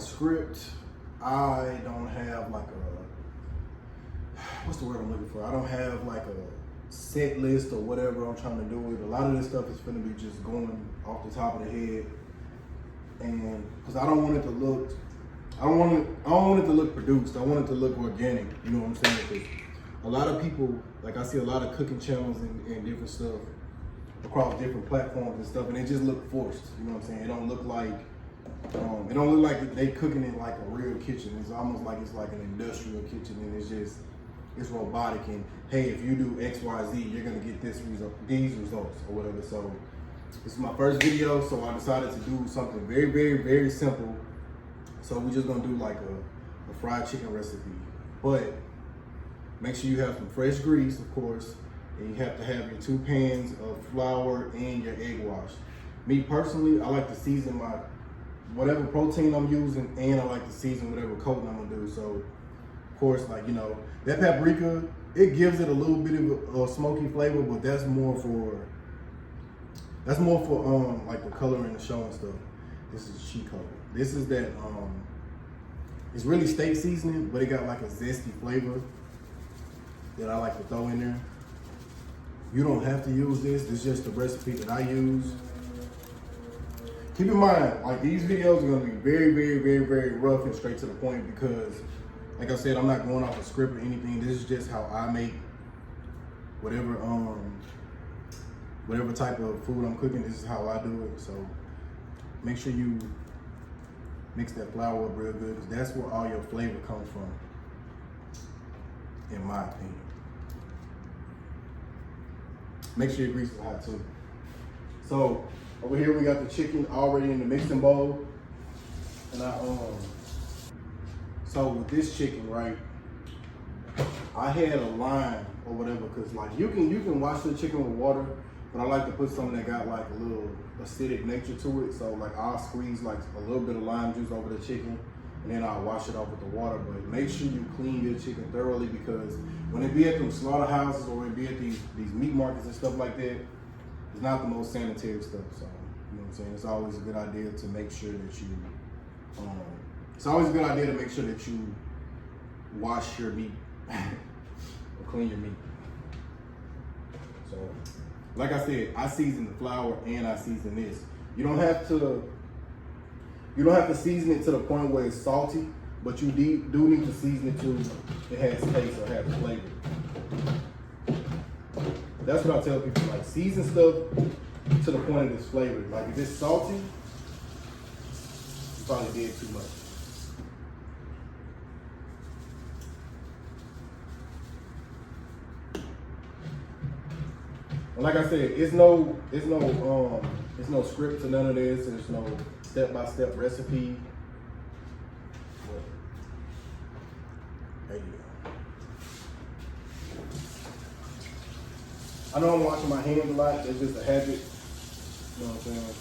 script, I don't have like what's the word I'm looking for? I don't have like a set list or whatever I'm trying to do with. A lot of this stuff is gonna be just going off the top of the head, and because I don't want it to look, I don't want it to look produced. I want it to look organic. You know what I'm saying? Because a lot of people, like I see a lot of cooking channels and different stuff across different platforms and stuff, and it just look forced. You know what I'm saying? It don't look like they cooking in like a real kitchen. It's almost like it's like an industrial kitchen, and it's robotic. And hey, if you do X, Y, Z, you're gonna get these results or whatever. So this is my first video, so I decided to do something very, very, very simple. So we're just gonna do like a fried chicken recipe, but make sure you have some fresh grease, of course, and you have to have your 2 pans of flour and your egg wash. Me personally, I like to season my whatever protein I'm using, and I like to season whatever coating I'm gonna do. So, of course, like, you know, that paprika, it gives it a little bit of a smoky flavor, but that's more for like the color and the show and stuff. This is Chico. This is that it's really steak seasoning, but it got like a zesty flavor that I like to throw in there. You don't have to use this. This is just the recipe that I use. Keep in mind, like, these videos are gonna be very, very, very, very rough and straight to the point because, like I said, I'm not going off a script or anything. This is just how I make whatever type of food I'm cooking. This is how I do it. So make sure you mix that flour up real good, because that's where all your flavor comes from, in my opinion. Make sure your grease is hot too. So over here we got the chicken already in the mixing bowl, and so with this chicken, right, I had a lime or whatever, because like you can wash the chicken with water, but I like to put something that got like a little acidic nature to it. So like I'll squeeze like a little bit of lime juice over the chicken, and then I'll wash it off with the water. But make sure you clean your chicken thoroughly, because when it be at them slaughterhouses or it be at these meat markets and stuff like that, it's not the most sanitary stuff. So, you know what I'm saying? It's always a good idea to make sure that you, wash your meat or clean your meat. So, like I said, I season the flour and I season this. You don't have to season it to the point where it's salty, but you do need to season it to it has taste or has flavor. That's what I tell people, like, season stuff to the point of it's flavored. Like, if it's salty, you probably did too much. And like I said, it's no script to none of this. There's no step-by-step recipe. But, there you go. I know I'm washing my hands a lot. It's just a habit. You know what I'm saying?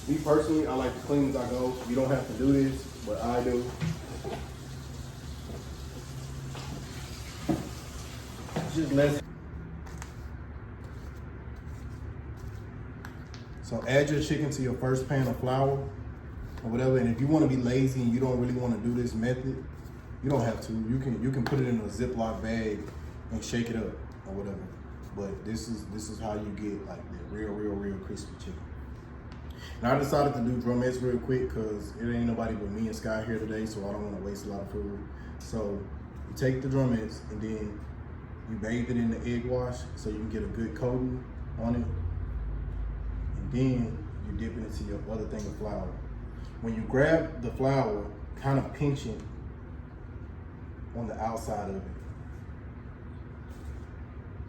Me personally, I like to clean as I go. You don't have to do this, but I do. Just less. So add your chicken to your first pan of flour or whatever. And if you want to be lazy and you don't really want to do this method, you don't have to. You can put it in a Ziploc bag and shake it up or whatever. But this is how you get like the real crispy chicken. And I decided to do drumettes real quick because it ain't nobody but me and Sky here today, so I don't want to waste a lot of food. So you take the drumettes and then you bathe it in the egg wash so you can get a good coating on it. And then you dip it into your other thing of flour. When you grab the flour, kind of pinch it on the outside of it.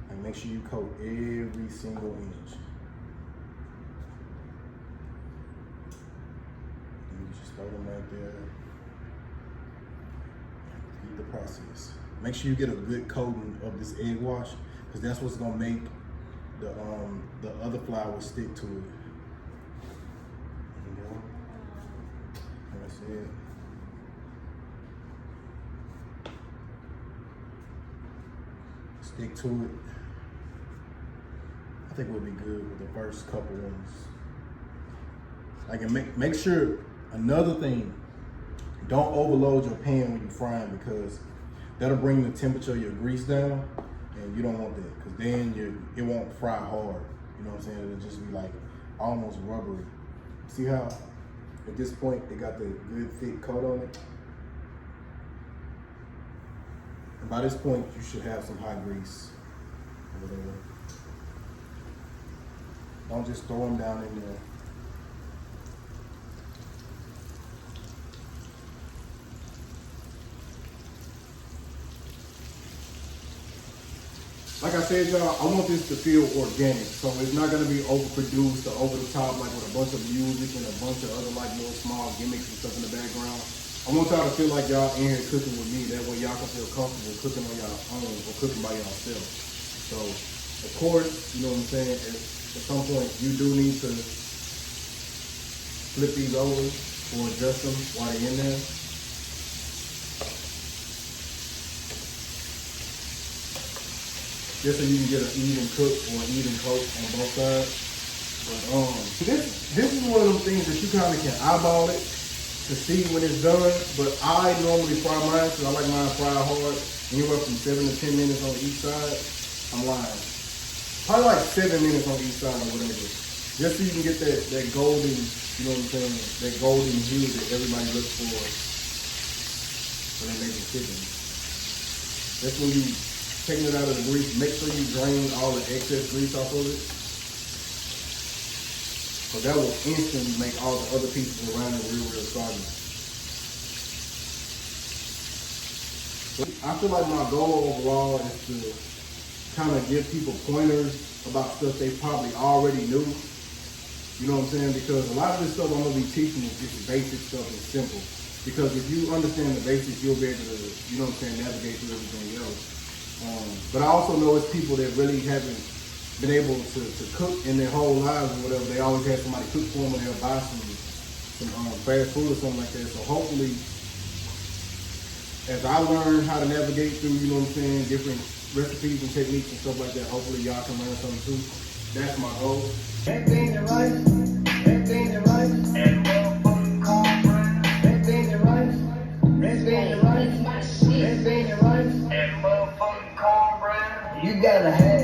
And make sure you coat every single inch. Just throw them right there. Repeat the process. Make sure you get a good coating of this egg wash, because that's what's gonna make the other flour stick to it. There you go. That's it. Stick to it. I think we'll be good with the first couple ones. Like, and make sure, another thing, don't overload your pan when you're frying, because that'll bring the temperature of your grease down, and you don't want that, because then it won't fry hard. You know what I'm saying? It'll just be like almost rubbery. See how at this point it got the good thick coat on it? And by this point you should have some hot grease or whatever. Don't just throw them down in there. Like I said, y'all, I want this to feel organic, so it's not gonna be overproduced or over the top, like with a bunch of music and a bunch of other like little small gimmicks and stuff in the background. I want y'all to feel like y'all in here cooking with me. That way y'all can feel comfortable cooking on y'all own or cooking by yourself. So, of course, you know what I'm saying, at some point you do need to flip these over or adjust them while they're in there. Just so you can get an even cook or an even coat on both sides. But this is one of them things that you kind of can eyeball it to see when it's done. But I normally fry mine because I like mine fried hard, anywhere from 7 to 10 minutes on each side. I'm lying. Probably like 7 minutes on each side or whatever. Just so you can get that golden, you know what I'm saying, that golden hue that everybody looks for when they make the chicken. That's when you taking it out of the grease. Make sure you drain all the excess grease off of it, because that will instantly make all the other pieces around it real soggy. I feel like my goal overall is to kind of give people pointers about stuff they probably already knew. You know what I'm saying? Because a lot of this stuff I'm going to be teaching is just basic stuff and simple. Because if you understand the basics, you'll be able to, you know what I'm saying, navigate through everything else. But I also know it's people that really haven't been able to cook in their whole lives or whatever. They always have somebody cook for them, and they'll buy some fast food or something like that. So hopefully, as I learn how to navigate through, you know what I'm saying, different recipes and techniques and stuff like that, hopefully y'all can learn something too. That's my goal. Everything in rice, everything in rice, and motherfucking cornbread. Everything in rice, everything in rice, everything in rice, and motherfucking cornbread. You gotta have